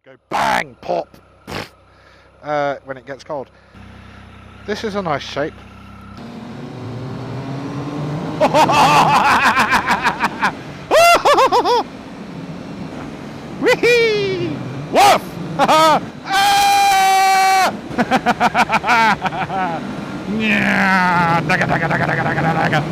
Go bang, pop, when it gets cold. This is a nice shape. Whee! Woof! Yeah! Daga, daga, daga, daga, daga, daga.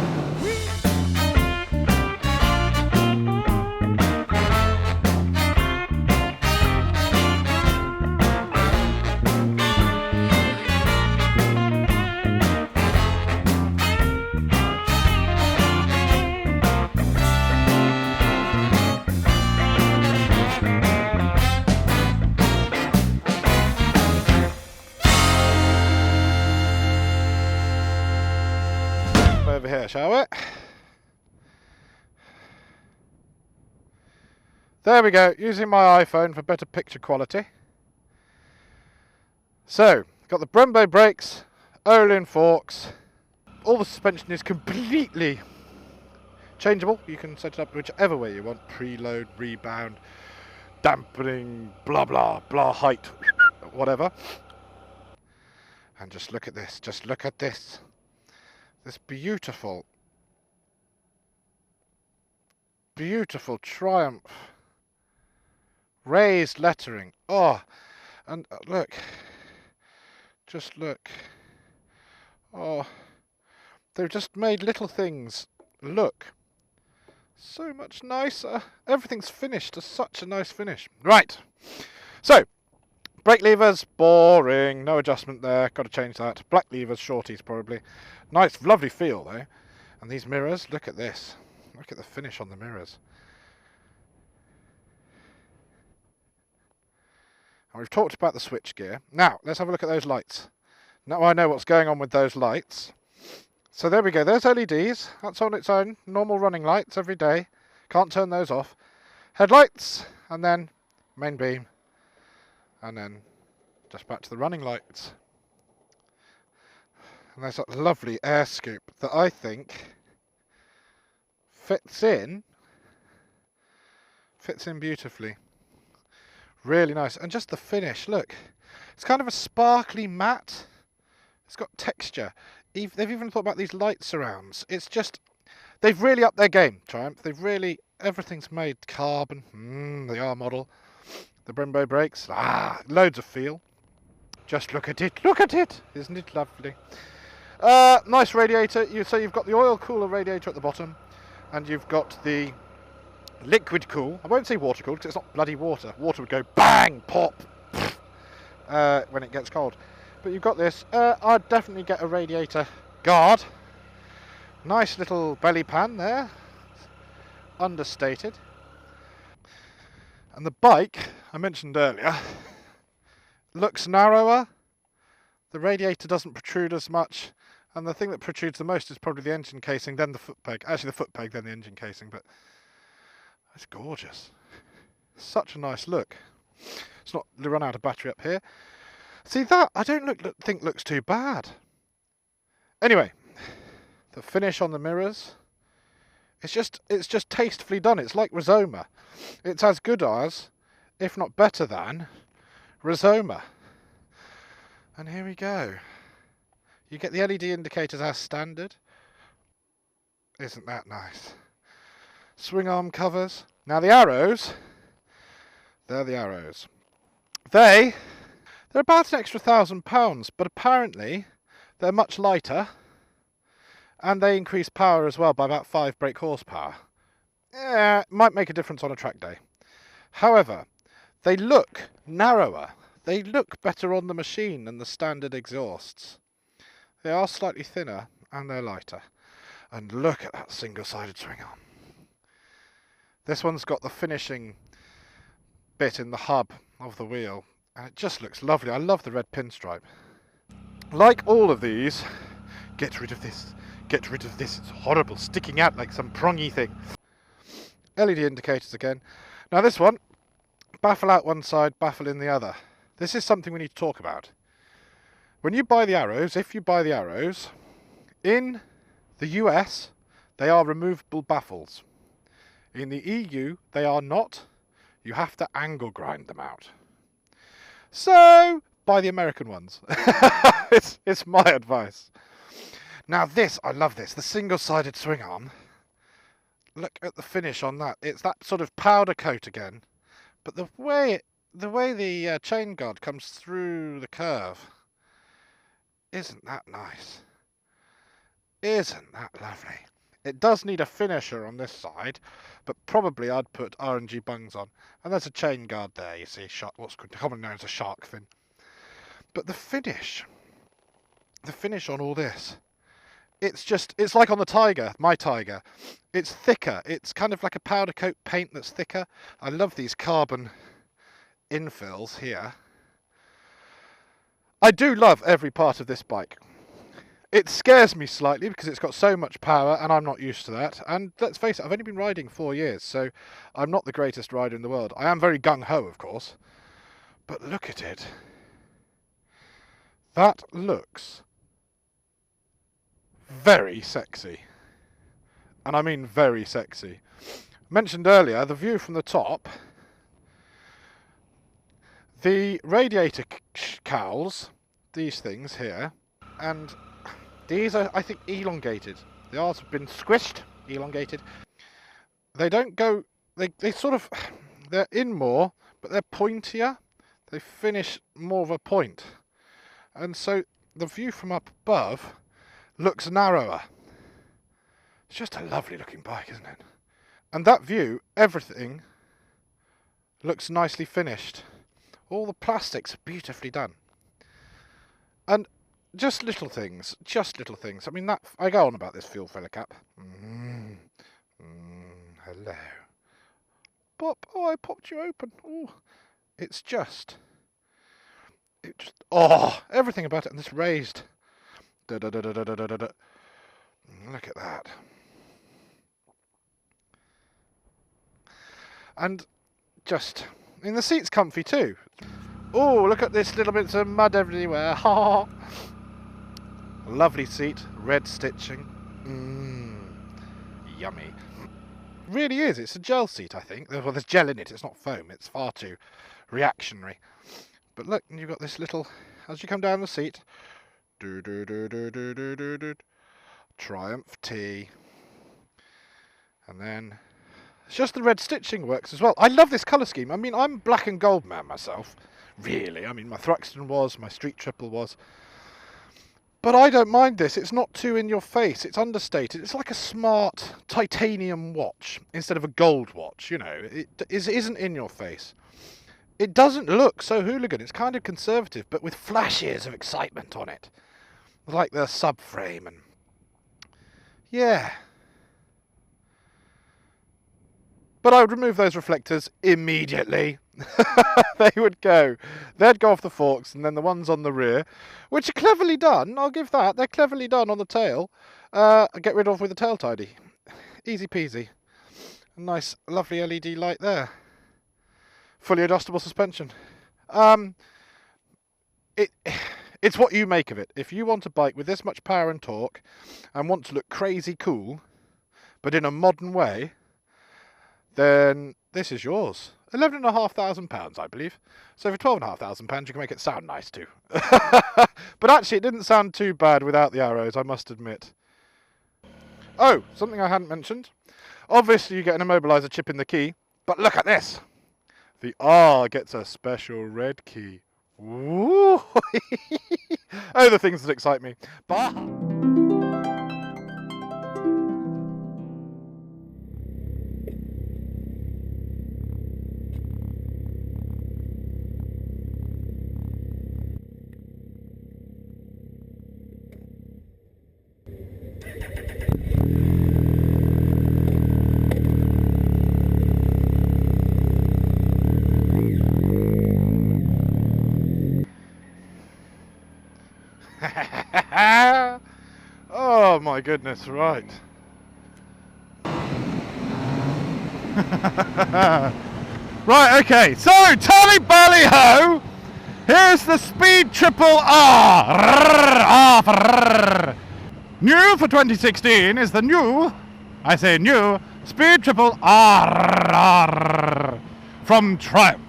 Over here, shall we? There we go, using my iPhone for better picture quality. So, got the Brembo brakes, Öhlin forks. All the suspension is completely changeable. You can set it up whichever way you want. Preload, rebound, dampening, blah blah blah, height, whatever. And just look at this, just look at this. This beautiful, beautiful Triumph raised lettering. Oh, and look, just look. Oh, they've just made little things look so much nicer. Everything's finished to such a nice finish. Right, so brake levers, boring, no adjustment there, got to change that. Black levers, shorties probably. Nice, lovely feel though. And these mirrors, look at this. Look at the finish on the mirrors. And we've talked about the switch gear. Now, let's have a look at those lights. Now I know what's going on with those lights. So there we go, there's LEDs. That's on its own, normal running lights every day. Can't turn those off. Headlights, and then main beam. And then just back to the running lights. And there's that lovely air scoop that I think fits in beautifully. Really nice. And just the finish, look. It's kind of a sparkly matte. It's got texture. They've even thought about these light surrounds. It's just, they've really upped their game, Triumph. They've really, everything's made carbon. The R model. The Brembo brakes, loads of feel. Just look at it, isn't it lovely? Nice radiator. So you've got the oil cooler radiator at the bottom, and you've got the liquid cool. I won't say water cool because it's not bloody water. Water would go bang, pop, when it gets cold. But you've got this. I'd definitely get a radiator guard. Nice little belly pan there. Understated. And the bike, I mentioned earlier, looks narrower. The radiator doesn't protrude as much. And the thing that protrudes the most is probably the engine casing, then the foot peg. Actually, the foot peg, then the engine casing. But it's gorgeous. Such a nice look. It's not run out of battery up here. See that? I don't think looks too bad. Anyway, the finish on the mirrors. It's just tastefully done. It's like Rizoma. It's as good as, if not better than, Rizoma. And here we go. You get the LED indicators as standard. Isn't that nice? Swing arm covers. Now the arrows, they're the arrows. They're about an extra £1,000, but apparently they're much lighter. And they increase power as well by about 5 brake horsepower. Yeah, might make a difference on a track day. However, they look narrower. They look better on the machine than the standard exhausts. They are slightly thinner and they're lighter. And look at that single-sided swing arm. This one's got the finishing bit in the hub of the wheel. And it just looks lovely. I love the red pinstripe. Like all of these, get rid of this. Get rid of this. It's horrible, sticking out like some prongy thing. LED indicators again. Now this one, baffle out one side, baffle in the other. This is something we need to talk about. When you buy the arrows, if you buy the arrows, in the US, they are removable baffles. In the EU, they are not. You have to angle grind them out. So buy the American ones. It's my advice. Now this, I love this, the single-sided swing arm. Look at the finish on that. It's that sort of powder coat again, but the way the chain guard comes through the curve, isn't that nice? Isn't that lovely? It does need a finisher on this side, but probably I'd put RNG bungs on. And there's a chain guard there, you see, what's commonly known as a shark fin. But the finish on all this, it's like on the Tiger, my Tiger. It's thicker. It's kind of like a powder coat paint that's thicker. I love these carbon infills here. I do love every part of this bike. It scares me slightly because it's got so much power and I'm not used to that. And let's face it, I've only been riding 4 years, so I'm not the greatest rider in the world. I am very gung-ho, of course. But look at it. That looks very sexy. And I mean very sexy. Mentioned earlier, the view from the top. The radiator cowls, these things here, and these are, I think, elongated. The R's have been squished, elongated. They don't go, they sort of, they're in more, but they're pointier. They finish more of a point. And so the view from up above looks narrower. It's just a lovely looking bike, isn't it? And that view, everything looks nicely finished. All the plastics are beautifully done. And just little things. I mean, I go on about this fuel filler cap. Hello. Pop. Oh, I popped you open. Oh, everything about it. And this raised. Look at that. And the seat's comfy too. Oh, look at this little bits of mud everywhere. Ha! Lovely seat, red stitching. Yummy. Really is. It's a gel seat, I think. Well, there's gel in it. It's not foam. It's far too reactionary. But look, you've got this little, as you come down the seat, Triumph T. And then it's just the red stitching works as well. I love this colour scheme. I mean, I'm black and gold man myself. Really. I mean, my Thruxton was, my Street Triple was. But I don't mind this. It's not too in your face. It's understated. It's like a smart titanium watch instead of a gold watch, you know. It isn't in your face. It doesn't look so hooligan. It's kind of conservative, but with flashes of excitement on it. Like the subframe and... yeah. But I would remove those reflectors immediately. They would go. They'd go off the forks, and then the ones on the rear, which are cleverly done, I'll give that. They're cleverly done on the tail. Get rid of with a tail tidy. Easy peasy. A nice, lovely LED light there. Fully adjustable suspension. It's what you make of it. If you want a bike with this much power and torque, and want to look crazy cool, but in a modern way, then this is yours. £11,500, I believe. So for £12,500, you can make it sound nice too. But actually, it didn't sound too bad without the arrows, I must admit. Oh, something I hadn't mentioned. Obviously, you get an immobiliser chip in the key, but look at this. The R gets a special red key. Ooh. Oh, the things that excite me. Bah. Oh my goodness, right. Right, okay, so Tally Bally Ho! Here's the Speed Triple R. New for 2016 is the new, I say new, Speed Triple R from Triumph.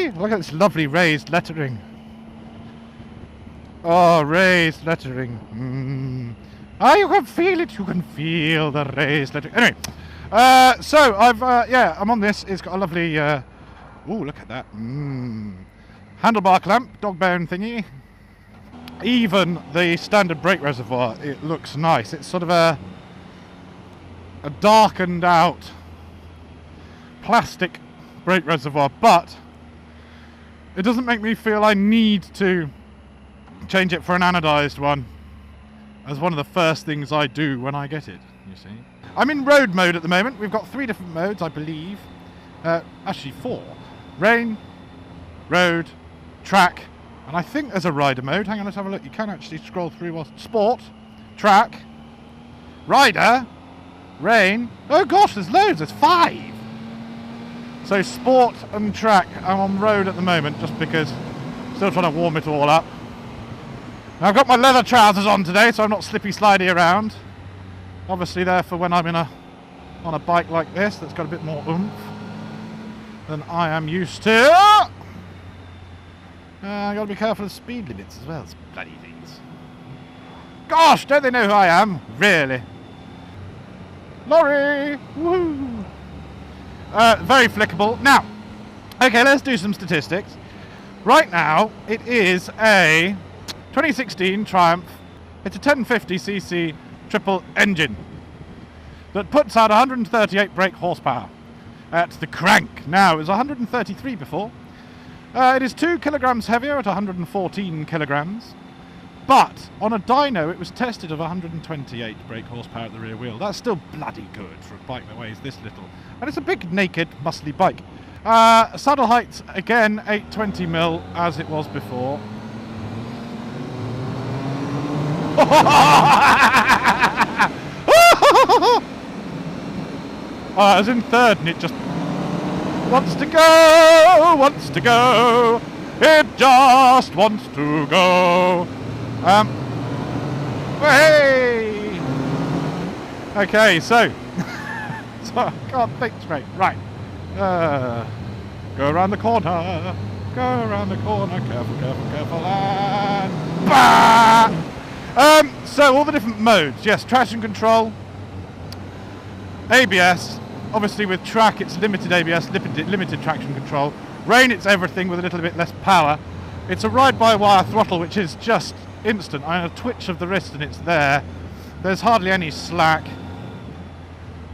Whee! Look at this lovely raised lettering. Oh, raised lettering. You can feel it. You can feel the raised lettering. Anyway, so I'm on this. It's got a lovely. Ooh, look at that. Handlebar clamp, dog bone thingy. Even the standard brake reservoir, it looks nice. It's sort of a darkened out plastic brake reservoir, but it doesn't make me feel I need to change it for an anodized one as one of the first things I do when I get it, you see. I'm in road mode at the moment. We've got 3 different modes, I believe. Actually 4. Rain, road, track, and I think there's a rider mode. Hang on, let's have a look. You can actually scroll through sport, track, rider, rain. Oh gosh, there's loads. There's 5. So sport and track. I'm on road at the moment just because still trying to warm it all up. Now, I've got my leather trousers on today, so I'm not slippy slidey around. Obviously there for when I'm on a bike like this that's got a bit more oomph than I am used to. I got to be careful of speed limits as well. It's bloody things. Gosh, don't they know who I am? Really? Lorry! Woohoo! Very flickable. Now, okay, let's do some statistics. Right now, it is a 2016 Triumph. It's a 1050cc triple engine that puts out 138 brake horsepower at the crank. Now, it was 133 before. It is 2 kilograms heavier at 114 kilograms. But on a dyno, it was tested of 128 brake horsepower at the rear wheel. That's still bloody good for a bike that weighs this little. And it's a big, naked, muscly bike. Saddle height, again, 820mm as it was before. I was in third and it just wants to go. It just wants to go. Hey! Okay, so I can't think straight. Right. Go around the corner. Careful, and bah! So all the different modes. Yes, traction control, ABS. Obviously with track it's limited ABS, limited traction control. Rain it's everything with a little bit less power. It's a ride-by-wire throttle which is just instant. I have a twitch of the wrist and it's there. There's hardly any slack.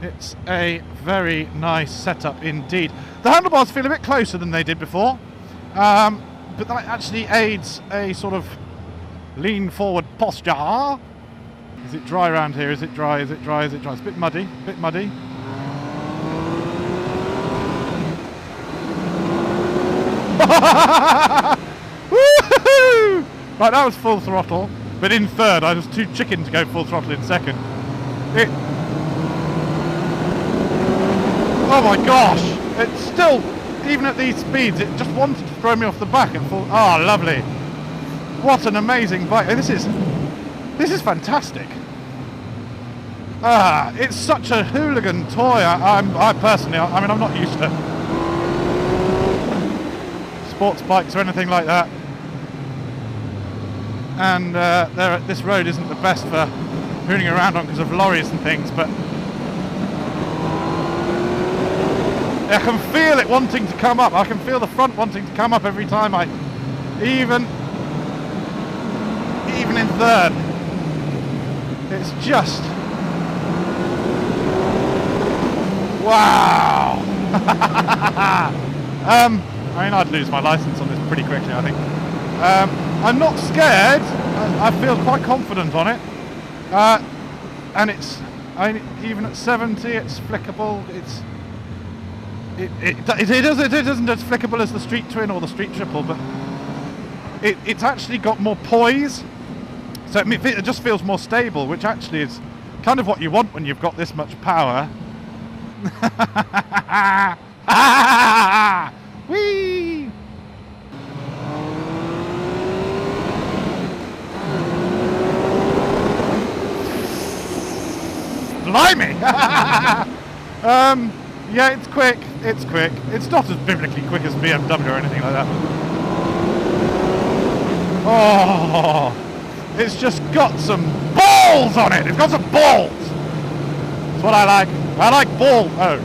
It's a very nice setup indeed. The handlebars feel a bit closer than they did before, but that actually aids a sort of lean forward posture. Is it dry around here? Is it dry? It's a bit muddy, Woohoo! Right, that was full throttle, but in third. I was too chicken to go full throttle in second. Oh my gosh! It's still, even at these speeds, it just wanted to throw me off the back and fall. Oh, lovely! What an amazing bike! This is fantastic. It's such a hooligan toy. I personally, I'm not used to sports bikes or anything like that, and this road isn't the best for hooning around on because of lorries and things, but I can feel it wanting to come up. I can feel the front wanting to come up every time even in third. It's just wow. I mean, I'd lose my license on this pretty quickly, I think. I'm not scared. I feel quite confident on it. And even at 70, it's flickable. It isn't as flickable as the Street Twin or the Street Triple, but it's actually got more poise. So it just feels more stable, which actually is kind of what you want when you've got this much power. Whee! Blimey! Yeah, it's quick. It's quick. It's not as biblically quick as BMW or anything like that. Oh, it's just got some balls on it. It's got some balls. That's what I like. I like ball. Oh.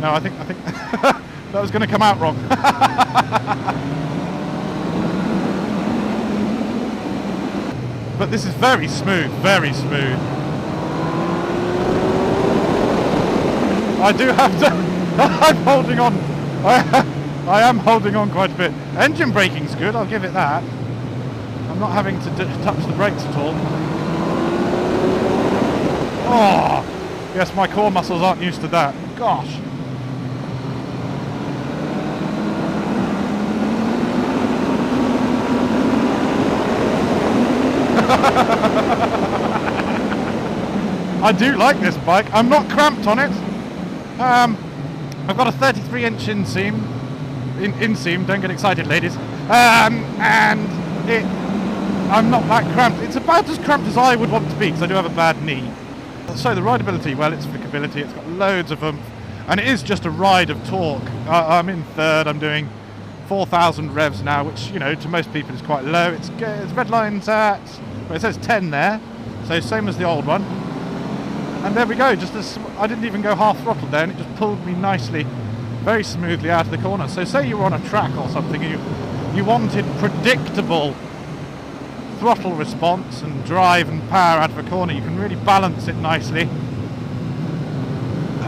No, I think that was going to come out wrong. But this is very smooth, very smooth. I do have to. I'm holding on. I am holding on quite a bit. Engine braking's good, I'll give it that. I'm not having to touch the brakes at all. Oh, yes, my core muscles aren't used to that. Gosh. I do like this bike. I'm not cramped on it. I've got a 33-inch inseam. Inseam, don't get excited, ladies. And I'm not that cramped. It's about as cramped as I would want to be because I do have a bad knee. So the rideability, well, it's flickability. It's got loads of oomph, and it is just a ride of torque. I'm in third. I'm doing 4,000 revs now, which, you know, to most people is quite low. It's red lines at, well, it says 10 there, so same as the old one. And there we go. Just as I didn't even go half throttle there, and it just pulled me nicely, very smoothly out of the corner. So say you were on a track or something, and you wanted predictable throttle response and drive and power out of a corner, you can really balance it nicely.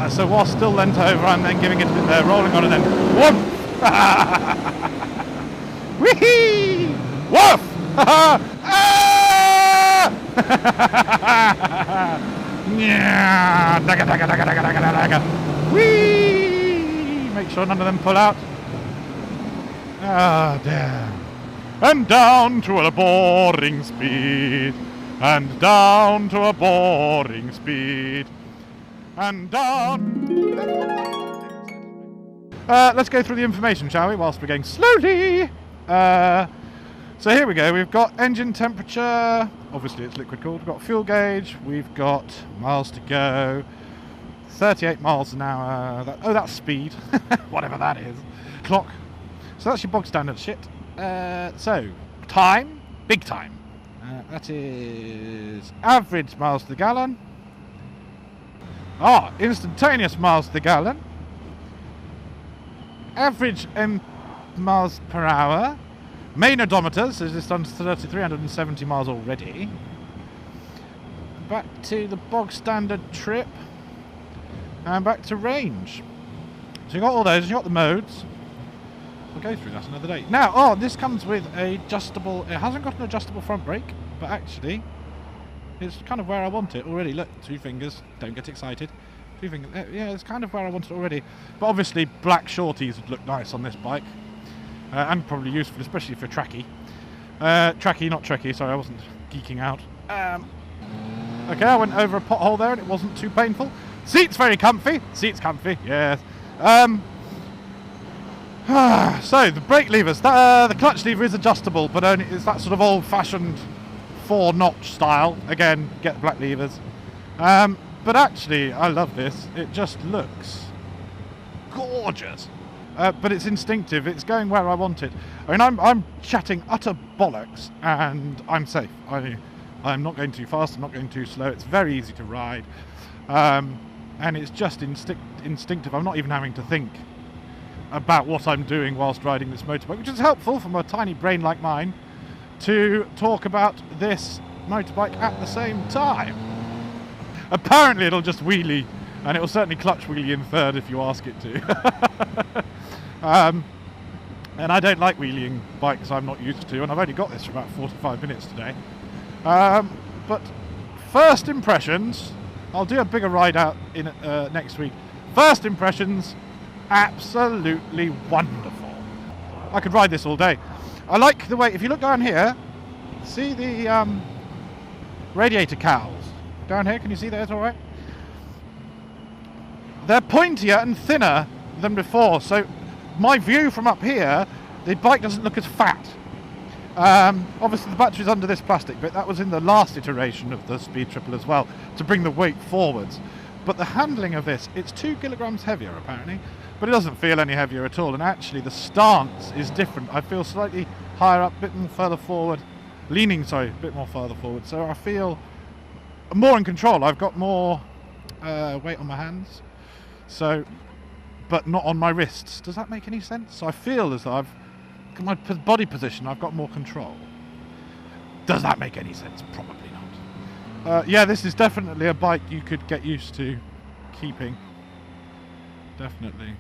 So while still leant over, I'm then giving it a bit there, rolling on, and then woof! Whee! Woof! Yeah! Dagga, dagga, dagga, dagga, dagga, dagga. Whee! Make sure none of them pull out. Ah, damn. And down to a boring speed, and down to a boring speed, and down. Let's go through the information, shall we, whilst we're going slowly. So here we go. We've got engine temperature. Obviously it's liquid cooled. We've got fuel gauge. We've got miles to go. 38 miles an hour. That's speed. Whatever that is. Clock. So that's your bog standard shit. So, time, big time. That is average miles to the gallon. Instantaneous miles to the gallon. Average miles per hour. Main odometer, so this done 370 miles already. Back to the bog standard trip. And back to range. So you got all those, you got the modes. We'll go through that another day. Now, this comes with a adjustable. It hasn't got an adjustable front brake, but actually, it's kind of where I want it already. Look, 2 fingers. Don't get excited. 2 fingers. Yeah, it's kind of where I want it already. But obviously, black shorties would look nice on this bike, and probably useful, especially for tracky. Tracky, not trekkie. Sorry, I wasn't geeking out. Okay, I went over a pothole there, and it wasn't too painful. Seats very comfy. Seats comfy. Yes. So the brake levers, the clutch lever is adjustable, but only it's that sort of old-fashioned 4-notch style. Again, get the black levers. But actually, I love this. It just looks gorgeous. But it's instinctive. It's going where I want it. I mean, I'm chatting utter bollocks, and I'm safe. I'm not going too fast. I'm not going too slow. It's very easy to ride, and it's just instinctive. I'm not even having to think about what I'm doing whilst riding this motorbike, which is helpful from a tiny brain like mine to talk about this motorbike at the same time. Apparently it'll just wheelie, and it'll certainly clutch wheelie in third if you ask it to. And I don't like wheeling bikes, I'm not used to, and I've only got this for about 45 minutes today. But first impressions, I'll do a bigger ride out in next week. First impressions, absolutely wonderful. I could ride this all day. I like the way, if you look down here, see the radiator cowls down here, can you see those all right? They're pointier and thinner than before, so my view from up here, the bike doesn't look as fat. Obviously the battery's under this plastic bit. That was in the last iteration of the Speed Triple as well, to bring the weight forwards. But the handling of this, it's 2 kilograms heavier apparently, but it doesn't feel any heavier at all. And actually the stance is different. I feel slightly higher up, a bit more further forward, a bit more further forward. So I feel more in control. I've got more weight on my hands, so, but not on my wrists. Does that make any sense? So I feel as though my body position, I've got more control. Does that make any sense? Probably not. Yeah, this is definitely a bike you could get used to keeping. Definitely.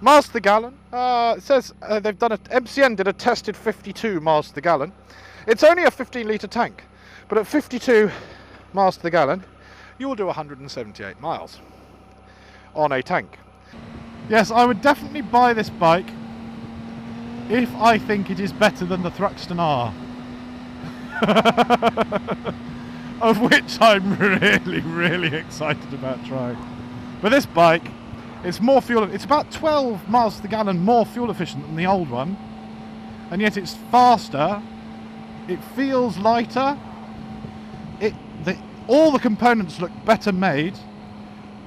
Miles to the gallon. It says they've done MCN did a tested 52 miles to the gallon. It's only a 15-litre tank, but at 52 miles to the gallon, you will do 178 miles on a tank. Yes, I would definitely buy this bike if I think it is better than the Thruxton R. Of which I'm really, really excited about trying. But this bike, it's more fuel, it's about 12 miles to the gallon more fuel efficient than the old one, and yet it's faster, it feels lighter, all the components look better made,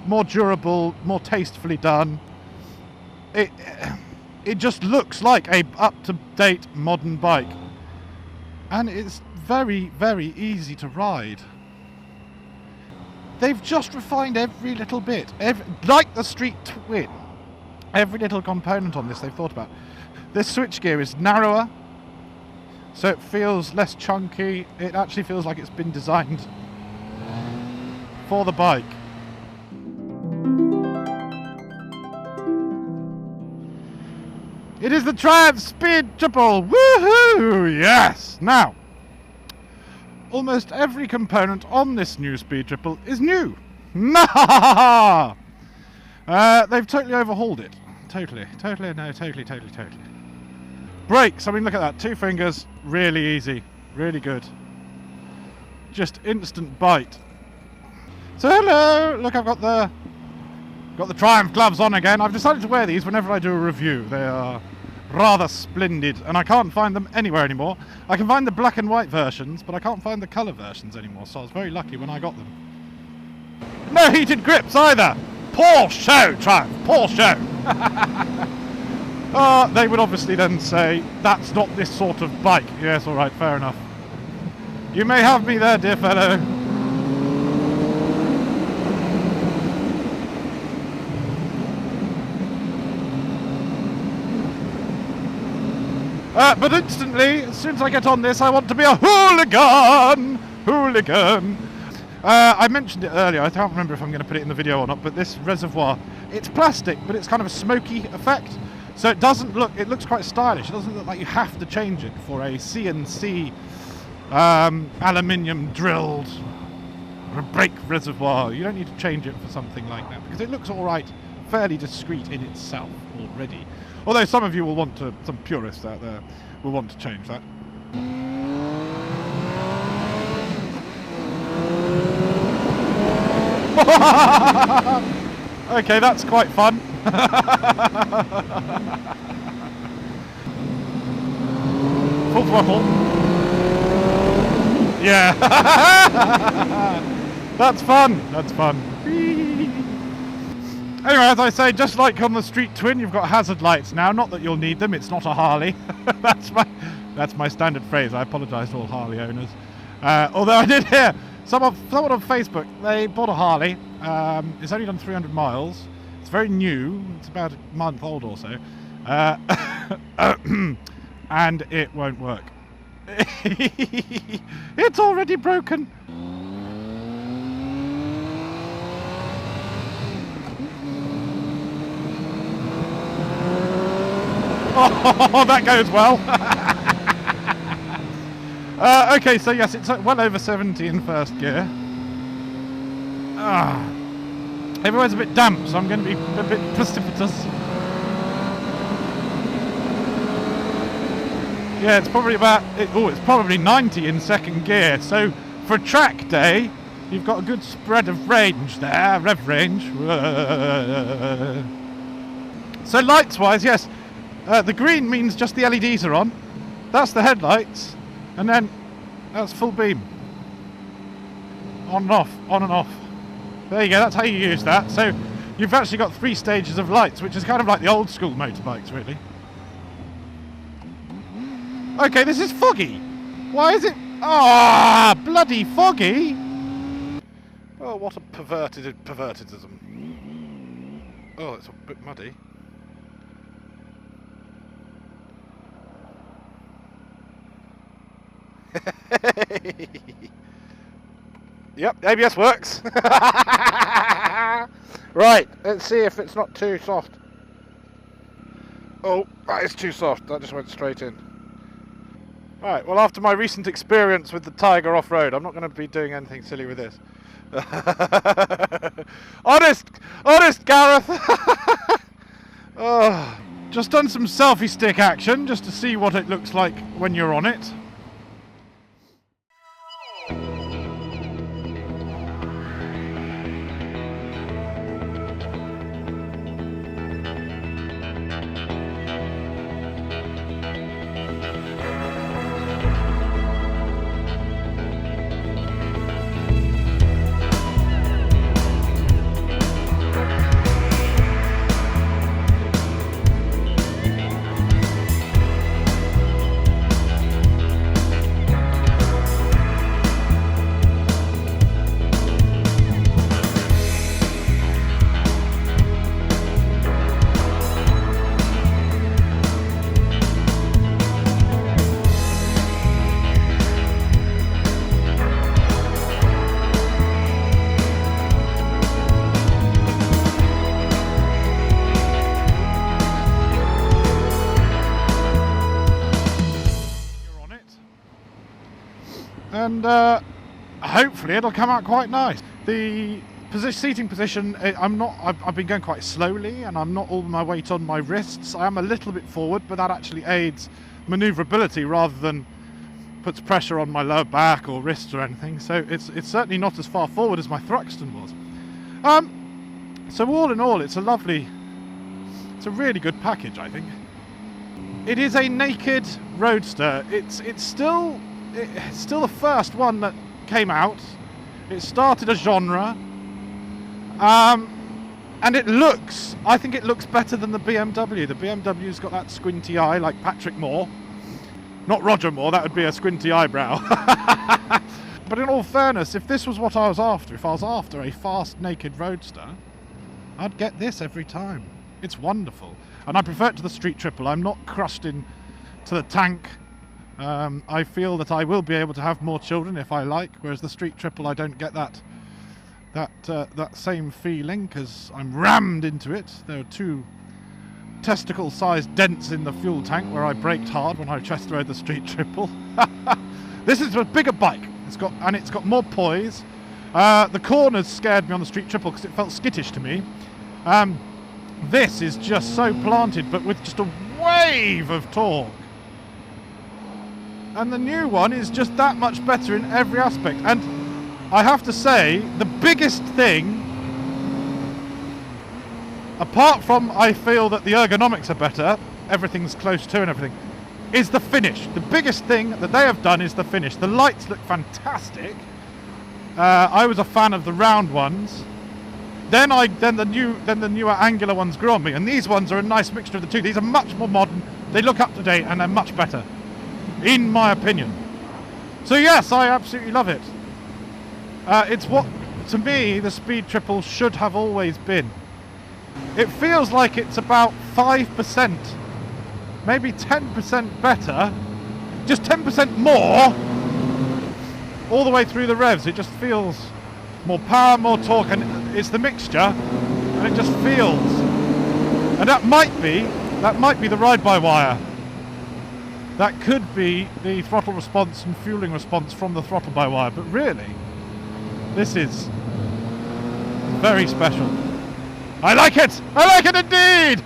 more durable, more tastefully done. It just looks like a up-to-date modern bike, and it's very, very easy to ride. They've just refined every little bit, like the Street Twin. Every little component on this they've thought about. This switchgear is narrower, so it feels less chunky. It actually feels like it's been designed for the bike. It is the Triumph Speed Triple! Woohoo! Yes! Now, almost every component on this new Speed Triple is new. They've totally overhauled it. Totally. Brakes, I mean, look at that. 2 fingers, really easy, really good. Just instant bite. So hello, look, I've got the Triumph gloves on again. I've decided to wear these whenever I do a review. They are rather splendid, and I can't find them anywhere anymore. I can find the black and white versions, but I can't find the colour versions anymore, so I was very lucky when I got them. No heated grips either! Poor show, Triumph, poor show! They would obviously then say, that's not this sort of bike. Yes, alright, fair enough. You may have me there, dear fellow. But instantly, as soon as I get on this, I want to be a hooligan! Hooligan! I mentioned it earlier, I can't remember if I'm going to put it in the video or not, but this reservoir, it's plastic, but it's kind of a smoky effect. So it doesn't look, it looks quite stylish. It doesn't look like you have to change it for a CNC aluminium drilled brake reservoir. You don't need to change it for something like that, because it looks alright, fairly discreet in itself already. Although some of you will want to, some purists out there will want to change that. Okay, that's quite fun. Full throttle. Yeah. That's fun. That's fun. Anyway, as I say, just like on the Street Twin, you've got hazard lights now. Not that you'll need them, it's not a Harley. That's my standard phrase. I apologise to all Harley owners. Although I did hear someone on Facebook, they bought a Harley. It's only done 300 miles. It's very new. It's about a month old or so. And it won't work. It's already broken. Oh, that goes well. Okay, so yes, it's well over 70 in first gear. Everywhere's a bit damp, so I'm going to be a bit precipitous. Yeah, it's probably about, it's probably 90 in second gear. So for a track day, you've got a good spread of range there, rev range. So lights-wise, yes. The green means just the LEDs are on. That's the headlights. And then that's full beam. On and off, on and off. There you go, that's how you use that. So you've actually got 3 stages of lights, which is kind of like the old school motorbikes, really. Okay, this is foggy. Why is it? Ah, bloody foggy. Oh, what a pervertedism. Oh, it's a bit muddy. Yep, ABS works. Right, let's see if it's not too soft. Oh, that is too soft. That just went straight in. Right, well, after my recent experience with the Tiger off-road, I'm not going to be doing anything silly with this. honest, Gareth. Oh, just done some selfie stick action just to see what it looks like when you're on it. And hopefully it'll come out quite nice. The seating position, I've been going quite slowly, and I'm not all my weight on my wrists. I am a little bit forward, but that actually aids manoeuvrability rather than puts pressure on my lower back or wrists or anything. So it's certainly not as far forward as my Thruxton was. So all in all, it's a really good package, I think. It is a naked roadster. It's still the first one that came out. It started a genre, and I think it looks better than the BMW. The BMW's got that squinty eye like Patrick Moore. Not Roger Moore, that would be a squinty eyebrow. But in all fairness, if this was what I was after, if I was after a fast naked roadster, I'd get this every time. It's wonderful. And I prefer it to the Street Triple. I'm not crushed in to the tank. I feel that I will be able to have more children if I like, whereas the Street Triple I don't get that same feeling because I'm rammed into it. There are 2 testicle-sized dents in the fuel tank where I braked hard when I chest rode the Street Triple. This is a bigger bike. It's got more poise. The corners scared me on the Street Triple because it felt skittish to me. This is just so planted, but with just a wave of torque. And the new one is just that much better in every aspect. And I have to say, the biggest thing, apart from I feel that the ergonomics are better, everything's close to and everything, is the finish. The biggest thing that they have done is the finish. The lights look fantastic. I was a fan of the round ones. Then the newer angular ones grew on me, and these ones are a nice mixture of the two. These are much more modern. They look up to date, and they're much better, in my opinion. So yes, I absolutely love it. It's what, to me, the Speed Triple should have always been. It feels like it's about 5%, maybe 10% better, just 10% more, all the way through the revs. It just feels more power, more torque, and it's the mixture, and it just feels. And that might be the ride-by-wire. That could be the throttle response and fueling response from the throttle-by-wire, but really, this is very special. I like it! I like it indeed!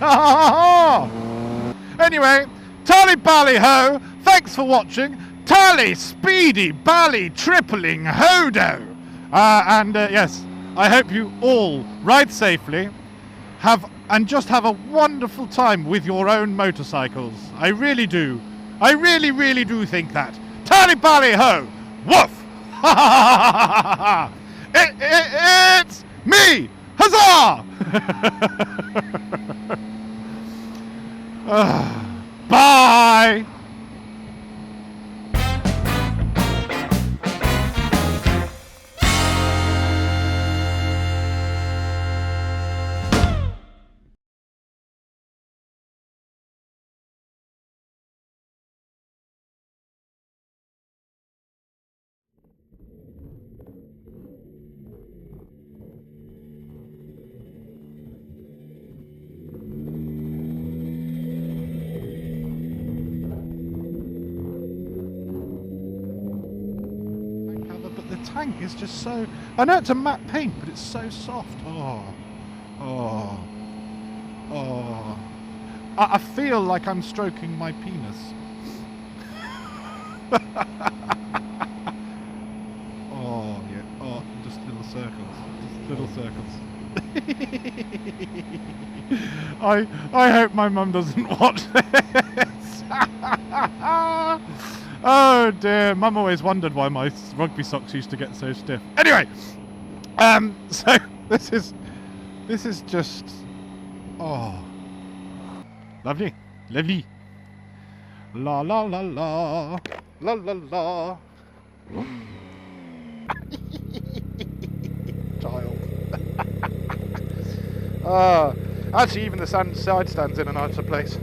Anyway, tally bally ho! Thanks for watching. Tally speedy bally tripling hodo! Yes, I hope you all ride safely, just have a wonderful time with your own motorcycles. I really do. I really, really do think that. Tally bally ho! Woof! It's me! Huzzah! Bye! But the tank is just so... I know it's a matte paint, but it's so soft. Oh. I feel like I'm stroking my penis. Oh, yeah. Oh, just little circles. Just little circles. I hope my mum doesn't watch this. Oh dear, Mum always wondered why my rugby socks used to get so stiff. Anyway, so this is just, oh, lovely, lovely. La la la la, la la la. Child. Actually, even the side stand's in a nicer place.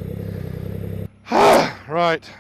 Right.